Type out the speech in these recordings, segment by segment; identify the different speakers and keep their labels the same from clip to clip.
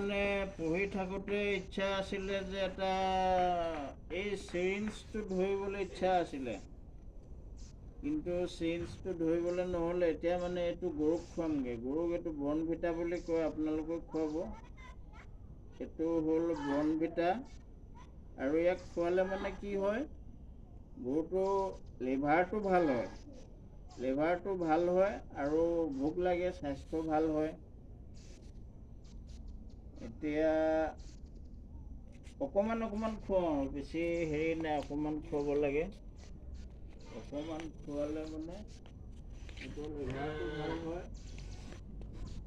Speaker 1: মানে পঢ়ি থাকোঁতে ইচ্ছা আছিলে যে এটা এই চিৰিঞ্জটো ধৰিবলৈ ইচ্ছা আছিলে, কিন্তু চিৰিঞ্জটো ধৰিবলৈ নহ'লে। এতিয়া মানে এইটো গৰুক খুৱামগৈ। গৰুক এইটো বনভিটা বুলি কয়, আপোনালোকক খুৱাব। এইটো হ'ল বনভিটা, আৰু ইয়াক খোৱালে মানে কি হয়, গৰুটো লিভাৰটো ভাল হয়, আৰু ভোক লাগে, স্বাস্থ্য ভাল হয়। এতিয়া অকণমান খুৱাওঁ, বেছি হেৰি নাই, অকণমান খুৱাব লাগে। অকণমান খোৱালে মানে এইটো লিভাৰটো ভাল হয়।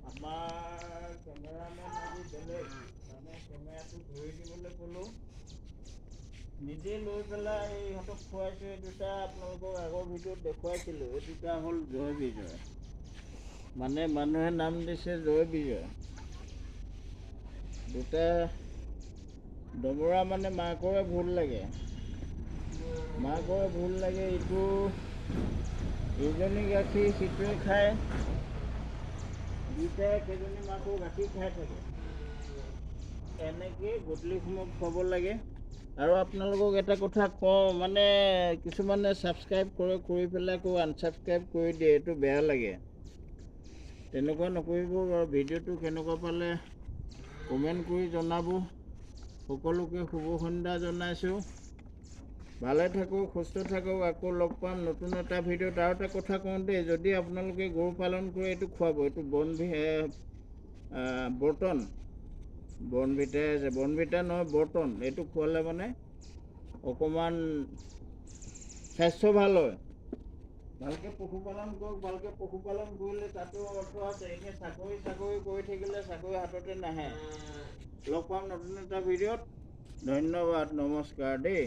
Speaker 1: আমাৰ কেমেৰামেন আজি বেলেগ, মানে কেমেৰাটো ধৰি দিবলৈ ক'লোঁ, নিজে লৈ পেলাই ইহঁতক খুৱাইছোঁ। এই দুটা আপোনালোকক আগৰ ভিডিঅ'ত দেখুৱাইছিলোঁ। এই দুটা হ'ল জয় বিজয়, মানে মানুহে নাম দিছে জয় বিজয়। দুটা দমৰা মানে মাকৰে ভুল লাগে, ইজনী গাখীৰ সিটোৱে খায়, দুটাই কেইজনী মাকৰ গাখীৰ খাই থাকে। এনেকেই গধূলি সময়ত খুৱাব লাগে। আৰু আপোনালোকক এটা কথা কওঁ, মানে কিছুমানে ছাবস্ক্ৰাইব কৰি পেলাই আকৌ আনছাবস্ক্ৰাইব কৰি দিয়ে, এইটো বেয়া লাগে। তেনেকুৱা নকৰিব বাৰু। ভিডিঅ'টো কেনেকুৱা পালে কমেণ্ট কৰি জনাব। সকলোকে শুভ সন্ধ্যা জনাইছোঁ। ভালে থাকক, সুস্থ থাকক। আকৌ লগ পাম নতুন এটা ভিডিঅ'ত। আৰু এটা কথা কওঁ দেই, যদি আপোনালোকে গৰু পালন কৰে, এইটো খুৱাব। এইটো বনভিটা নহয়, বৰ্তন। এইটো খোৱালে মানে অকণমান স্বাস্থ্য ভাল হয়। ভালকৈ পশুপালন কৰক। ভালকৈ পশুপালন কৰিলে তাতো অৰ্থ আছে। এনেই চাকৰি কৰি থাকিলে চাকৰি হাততে নাহে। লগ পাম নতুন এটা ভিডিঅ'ত। ধন্যবাদ, নমস্কাৰ দেই।